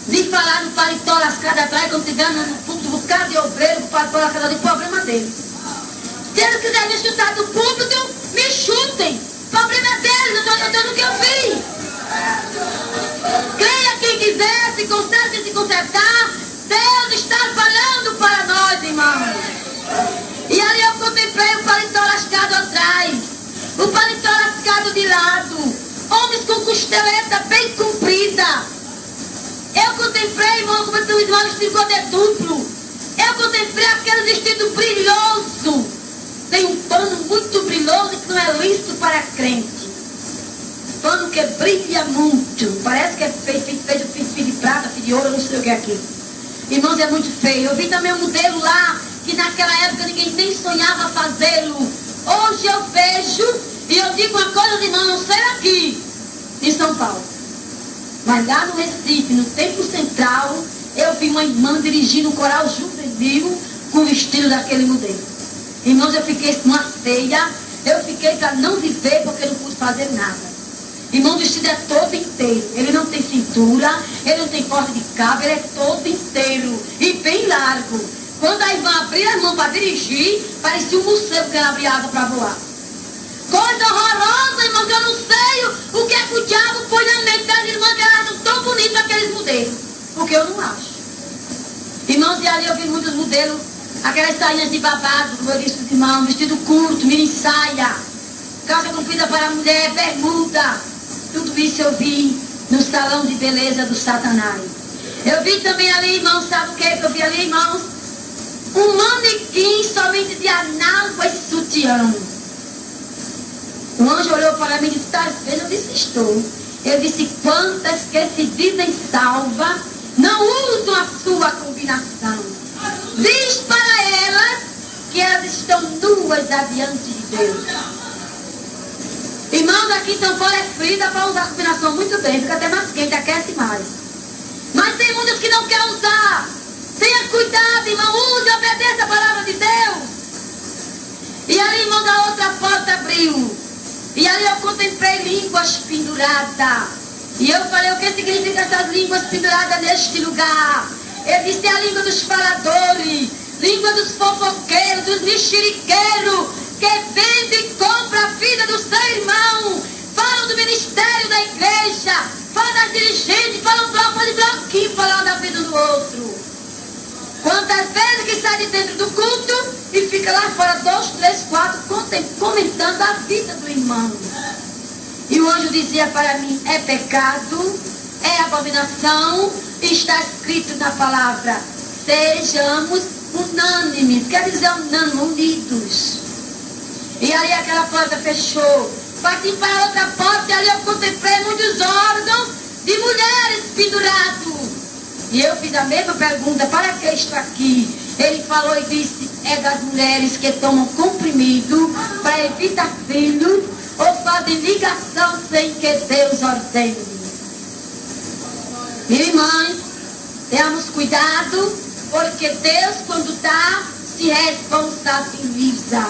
de falar no paletó lascado atrás quando estiver no púlpito, buscar de obreiro, o paletó lascado atrás, problema dele. Se eles quiserem me chutar do púlpito, me chutem. Problema é deles, eu estou contando o que eu vi. Creia quem quiser, se conserte, se consertar. Deus está falando para nós, irmãos. E ali eu contemplei o paletó lascado atrás, o paletó lascado de lado, homens com costeleta bem comprida. Eu contemplei, irmão, como tu irmão vestido godê duplo. Eu contemplei aquele vestido brilhoso. Tem um pano muito brilhoso que não é lícito para crente. Pano que brilha muito. Parece que é feito fio de prata, fio de ouro, não sei o que é aquilo. Irmãos, é muito feio. Eu vi também um modelo lá, que naquela época ninguém nem sonhava fazê-lo. Hoje eu vejo, e eu digo uma coisa, irmão, não sei aqui, em São Paulo. Mas lá no Recife, no Templo Central, eu vi uma irmã dirigindo um coral juvenil com o vestido daquele modelo. Irmãos, eu fiquei numa ceia, eu fiquei para não viver porque não pude fazer nada. Irmão, o vestido é todo inteiro. Ele não tem cintura, ele não tem corte de cabo, ele é todo inteiro e bem largo. Quando a irmã abria as mãos para dirigir, parecia um morcego que ela abria asa para voar. Coisa horrorosa, irmão, que eu não sei o que é que o diabo põe na mente das irmãs que elas acham tão bonitas aqueles modelos. Porque eu não acho. Irmãos, e ali eu vi muitos modelos, aquelas sainhas de babado, como eu disse, irmão, vestido curto, mini saia, calça comprida para a mulher, bermuda. Tudo isso eu vi no salão de beleza do Satanás. Eu vi também ali, irmãos, sabe o que eu vi ali, irmãos? Um manequim somente de anágua e sutiã. O anjo olhou para mim e disse: está vendo? Eu disse: estou. Eu disse: quantas que se dizem salvas não usam a sua combinação. Diz para elas que elas estão nuas adiante de Deus. Irmãos, aqui em São Paulo é frio, dá para usar a combinação muito bem, fica até mais quente, aquece mais. Mas tem muitos que não querem usar. Tenha cuidado, irmão, use e obedeça a palavra de Deus. E ali, irmão, da outra porta abriu. E ali eu contemplei línguas penduradas. E eu falei: o que significa essas línguas penduradas neste lugar? Eu disse: é a língua dos faladores, língua dos fofoqueiros, dos mexeriqueiros, que vende e compra a vida do seu irmão. Falam do ministério da igreja, falam das dirigentes, falam bloco de bloquinho, falam da vida do outro. sai de dentro do culto e fica lá fora 2, 3, 4 comentando a vida do irmão. E o anjo dizia para mim: é pecado, é abominação, está escrito na palavra, sejamos unânimes, quer dizer unânimes, unidos. E aí aquela porta fechou, parti para outra porta e ali eu contemplei muitos órgãos de mulheres pendurados. E eu fiz a mesma pergunta: para que estou aqui? Ele falou e disse: é das mulheres que tomam comprimido para evitar filho ou fazem ligação sem que Deus ordene. Irmãs, tenhamos cuidado, porque Deus, quando dá, se responsabiliza.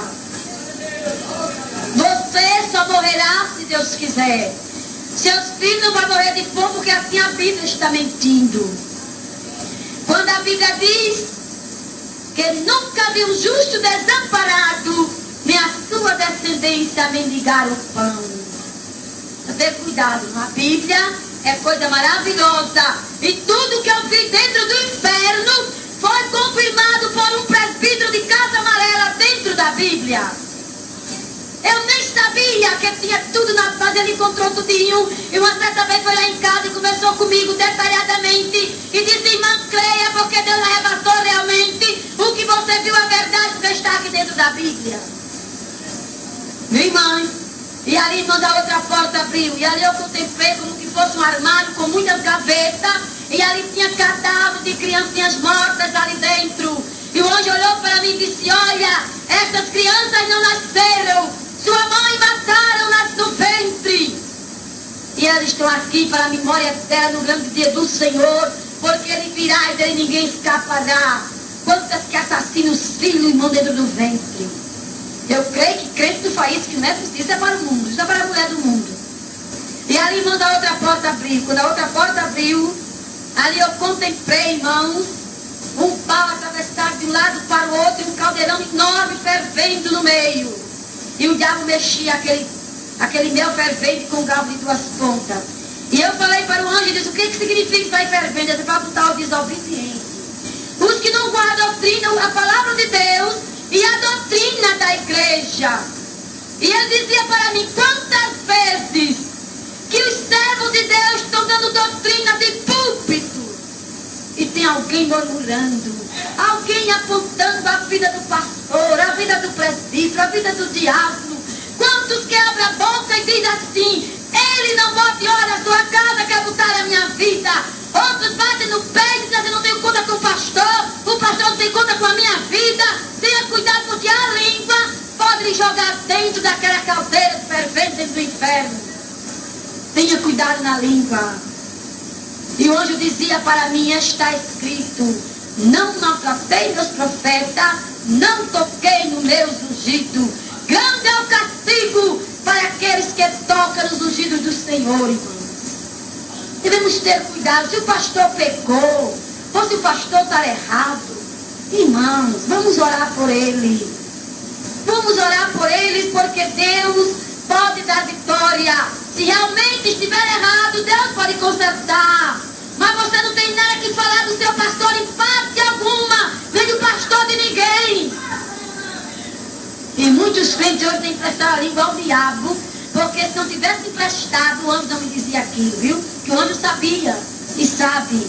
Você só morrerá se Deus quiser. Seus filhos não vão morrer de fome, porque assim a Bíblia está mentindo. Quando a Bíblia diz que nunca viu um justo desamparado, nem a sua descendência mendigar o pão. Tenha cuidado, a Bíblia é coisa maravilhosa. E tudo que eu vi dentro do inferno foi confirmado por um presbítero de Casa Amarela dentro da Bíblia. Eu nem sabia que tinha tudo na base, ele encontrou tudinho. E uma certa vez foi lá em casa e conversou comigo detalhadamente. E disse: irmã, creia, porque Deus arrebatou realmente. O que você viu é verdade, porque está aqui dentro da Bíblia. Minha irmã, e ali, irmãos, a outra porta abriu. E ali eu contemplei como que fosse um armário com muitas gavetas. E ali tinha cadáveres de criancinhas mortas ali dentro. E o anjo olhou para mim e disse: olha, estas crianças não nasceram. Sua mãe mataram-nas no ventre. E elas estão aqui para a memória eterna no grande dia do Senhor, porque Ele virá e dele ninguém escapará. Quantas que assassinam os filhos, irmão, dentro do ventre. Eu creio que crente do país que não é possível, isso é para o mundo, isso é para a mulher do mundo. E ali, irmãos, a outra porta abriu. Quando a outra porta abriu, ali eu contemplei, irmãos, um pau atravessado de um lado para o outro, e um caldeirão enorme fervendo no meio. E o diabo mexia aquele mel fervente com um galo de 2 pontas. E eu falei para o anjo e disse: o que significa isso aí fervendo? Ele vai botar o desobediente. Os que não guardam a doutrina, a palavra de Deus e a doutrina da igreja. E ele dizia para mim: quantas vezes que os servos de Deus estão dando doutrina de púlpito e tem alguém murmurando, alguém apontando a vida do pastor, a vida do presbítero, a vida do diácono. Quantos que abrem a boca e dizem assim: ele não bote hora na sua casa, quer botar a minha vida. Outros batem no peito e dizem: eu não tenho conta com o pastor não tem conta com a minha vida. Tenha cuidado, porque a língua pode lhe jogar dentro daquela caldeira fervente dentro do inferno. Tenha cuidado na língua. E o anjo dizia para mim: está escrito, não maltratei meus profetas, não toquei no meu ungido. Grande é o castigo para aqueles que tocam nos ungidos do Senhor, irmãos. Devemos ter cuidado. Se o pastor pecou, ou se o pastor está errado, irmãos, vamos orar por ele. Vamos orar por eles, porque Deus pode dar vitória. Se realmente estiver errado, Deus pode consertar. Mas você não tem nada que falar do seu pastor em parte alguma, nem do pastor de ninguém. E muitos crentes hoje têm emprestado a língua ao diabo, porque se não tivesse emprestado, o anjo não me dizia aquilo, viu? Que o anjo sabia e sabe.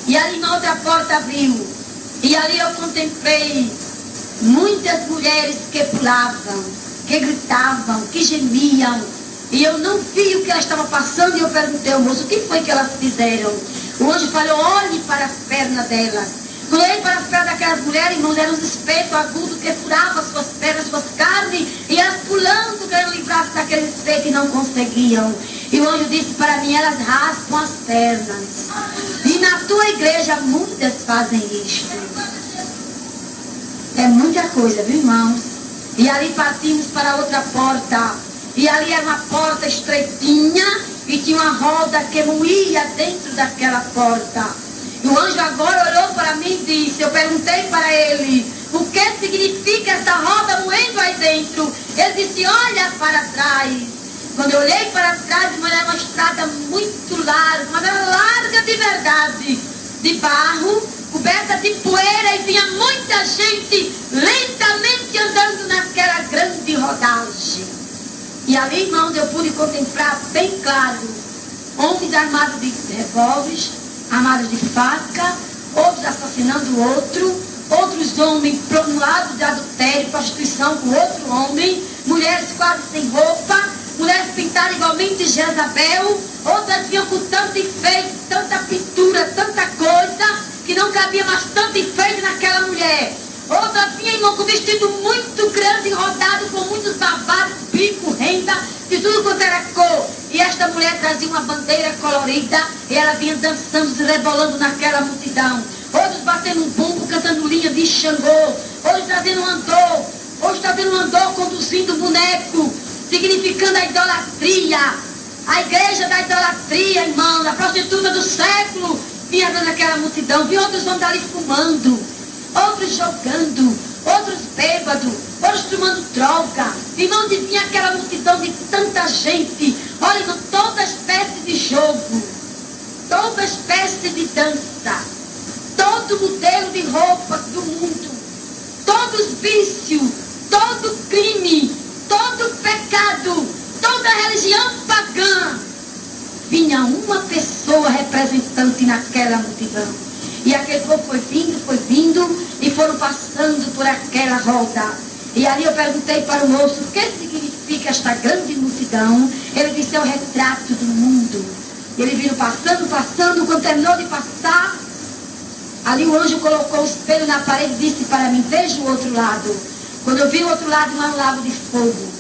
E ali uma outra porta abriu. E ali eu contemplei muitas mulheres que pulavam, que gritavam, que gemiam. E eu não vi o que elas estavam passando. E eu perguntei ao moço: o que foi que elas fizeram? O anjo falou: olhe para as pernas delas. Quando eu olhei para as pernas daquelas mulheres, irmãos, eram uns espetos agudos que furavam as suas pernas, as suas carnes. E elas pulando, querendo livrar-se daquele espeto e não conseguiam. E o anjo disse para mim: elas raspam as pernas. E na tua igreja muitas fazem isto. É muita coisa, viu, irmãos? E ali partimos para outra porta. E ali era uma porta estreitinha e tinha uma roda que moía dentro daquela porta. E o anjo agora olhou para mim e disse: eu perguntei para ele: o que significa essa roda moendo aí dentro? Ele disse: olha para trás. Quando eu olhei para trás, era uma estrada muito larga, mas era larga de verdade, de barro, coberta de poeira e vinha muita gente lentamente andando naquela grande rodagem. E ali, irmãos, eu pude contemplar bem claro homens armados de revólveres, armados de faca, outros assassinando o outro, outros homens no lado de adultério, prostituição com outro homem, mulheres quase sem roupa, mulheres pintadas igualmente de Jezabel, outras vinham com tanto enfeite, tanta pintura, tanta coisa, que não cabia mais tanto enfeite naquela mulher. Outra vinha, irmão, com vestido muito grande, rodado com muitos babados, bico, renda, de tudo quanto era cor. E esta mulher trazia uma bandeira colorida e ela vinha dançando, se rebolando naquela multidão. Outros batendo um bumbo, cantando linha de Xangô. Outros trazendo um andor. Outros trazendo um andor, conduzindo um boneco, significando a idolatria. A igreja da idolatria, irmão, a prostituta do século, vinha dando aquela multidão. Vi outros vão ali fumando, outros jogando, outros bêbados, outros tomando droga. Irmão, vinha aquela multidão de tanta gente. Olha, irmão, toda espécie de jogo, toda espécie de dança, todo modelo de roupa do mundo, todos vícios, todo crime, todo pecado, toda religião pagã. Vinha uma pessoa representante naquela multidão. E aquele povo foi vindo, e foram passando por aquela roda. E ali eu perguntei para o moço, o que significa esta grande multidão? Ele disse, é o retrato do mundo. E ele viram passando, quando terminou de passar, ali o anjo colocou o espelho na parede e disse para mim, veja o outro lado. Quando eu vi o outro lado, um lago de fogo.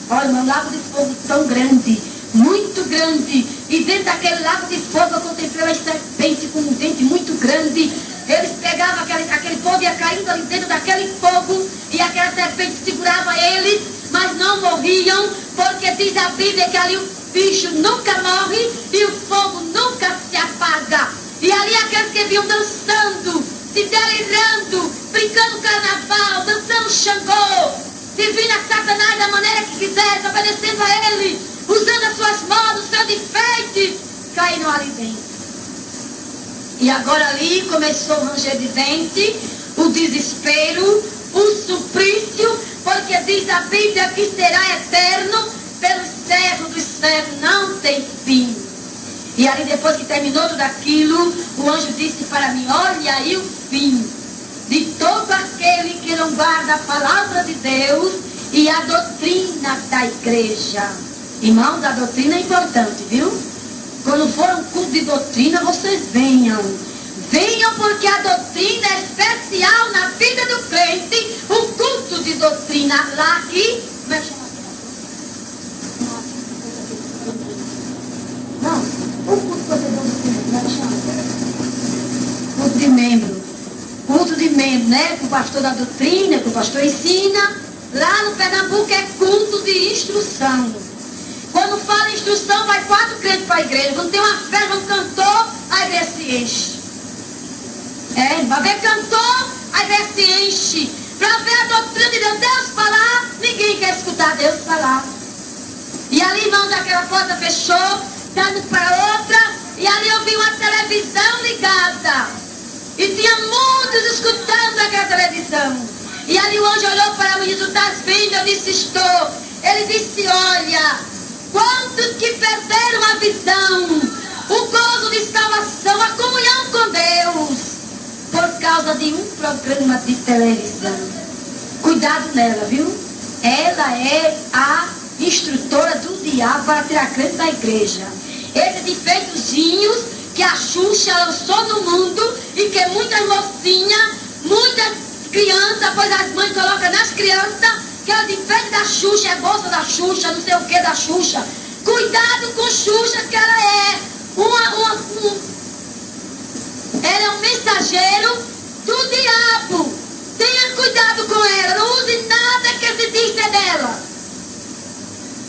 Olha, um lago de fogo tão grande, muito grande. E dentro daquele lago de fogo eu contemplei uma serpente com um dente muito grande. Eles pegavam aquele povo, ia caindo ali dentro daquele fogo, e aquela serpente segurava eles, mas não morriam, porque diz a Bíblia que ali o bicho nunca morre e o fogo nunca se apaga. E ali aqueles que vinham dançando, se delirando, brincando carnaval, dançando Xangô, servindo a Satanás da maneira que quisesse, obedecendo a ele, usando as suas mãos, os seus enfeites, caíram ali dentro. E agora ali começou o ranger de dente, o desespero, o suplício, porque diz a Bíblia que será eterno, pelos séculos dos séculos, não tem fim. E ali depois que terminou tudo aquilo, o anjo disse para mim, olha aí o fim de todo aquele que não guarda a palavra de Deus e a doutrina da igreja. Irmãos, a doutrina é importante, viu? Quando for um culto de doutrina, vocês venham. Venham, porque a doutrina é especial na vida do crente. O culto de doutrina lá aqui. Como é que chama aqui? Não, o culto de doutrina, como é que chama? Culto de membro. Culto de membro, né? Que o pastor da doutrina, que o pastor ensina. Lá no Pernambuco é culto de instrução. Quando fala instrução, vai 4 crentes para a igreja. Quando tem uma festa, um cantor, a igreja se enche. Vai ver cantor, a igreja se enche. Para ver a doutrina de Deus, Deus falar, ninguém quer escutar Deus falar. E ali, irmãos, aquela porta fechou, dando para outra, e ali eu vi uma televisão ligada. E tinha muitos escutando aquela televisão. E ali o anjo olhou para mim e disse, tu estás vendo? Eu disse, estou. Ele disse, olha, quantos que perderam a visão, o gozo de salvação, a comunhão com Deus, por causa de um programa de televisão. Cuidado nela, viu? Ela é a instrutora do diabo para tirar crente da igreja. Esses enfeitozinhos que a Xuxa lançou no mundo e que muitas mocinhas, muitas crianças, pois as mães colocam nas crianças, que ela enfeite da Xuxa, é bolsa da Xuxa, não sei o que da Xuxa. Cuidado com Xuxa, que ela é ela é um mensageiro do diabo. Tenha cuidado com ela, não use nada que se diz ser dela.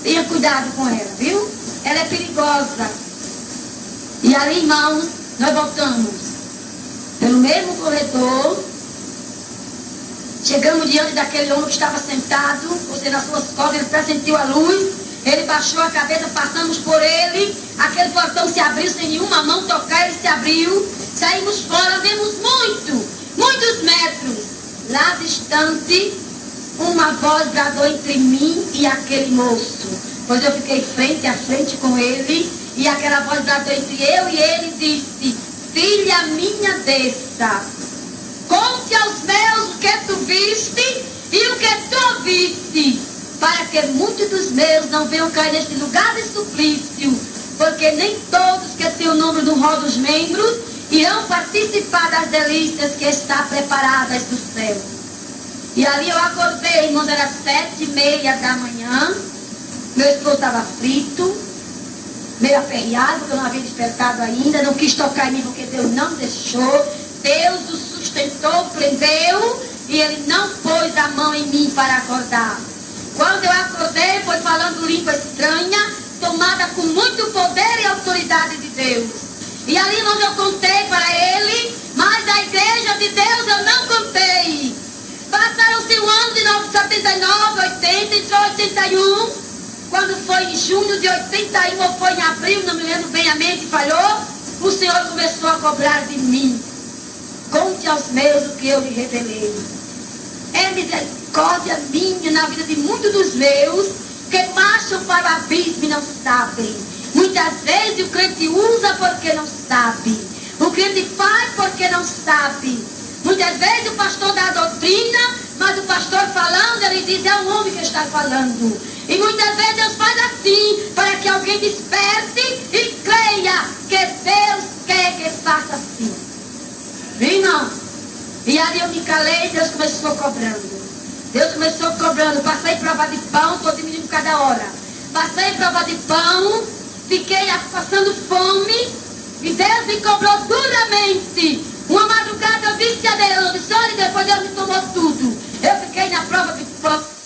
Tenha cuidado com ela, viu? Ela é perigosa. E ali, irmãos, nós voltamos pelo mesmo corredor. Chegamos diante daquele homem que estava sentado, você nas suas costas, ele pressentiu a luz. Ele baixou a cabeça, passamos por ele, aquele portão se abriu sem nenhuma mão tocar, ele se abriu, saímos fora, vemos muitos metros. Lá distante, uma voz bradou entre mim e aquele moço, pois eu fiquei frente a frente com ele, e aquela voz bradou entre eu e ele e disse: filha minha, desça, conte aos meus o que tu viste e o que tu ouviste, para que muitos dos meus não venham cair neste lugar de suplício, porque nem todos que têm o número no rol dos membros irão participar das delícias que está preparadas do céu. E ali eu acordei, irmãos, era 7h30 da manhã, meu esposo estava frito, meio aperreado, porque eu não havia despertado ainda, não quis tocar em mim porque Deus não deixou, Deus o sustentou, prendeu, e ele não pôs a mão em mim para acordar. Quando eu acordei, foi falando língua estranha, tomada com muito poder e autoridade de Deus. E ali onde eu contei para ele, mas a igreja de Deus eu não contei. Passaram-se o ano de 79, 80, entrou 81. Quando foi em junho de 81 ou foi em abril, não me lembro bem, a mente falhou, o Senhor começou a cobrar de mim. Conte aos meus o que eu lhe revelei. É misericórdia minha na vida de muitos dos meus que marcham para o abismo e não sabem. Muitas vezes o crente usa porque não sabe. O crente faz porque não sabe. Muitas vezes o pastor dá a doutrina, mas o pastor falando, ele diz: é um homem que está falando. E muitas vezes Deus faz assim, para que alguém desperte e creia que Deus quer que faça assim. Irmão, e ali eu me calei, Deus começou cobrando. Deus começou cobrando. Passei prova de pão, estou diminuindo cada hora. Passei prova de pão, fiquei passando fome, e Deus me cobrou duramente. Uma madrugada eu disse a Deus, olha, depois Deus me tomou tudo. Eu fiquei na prova de pão.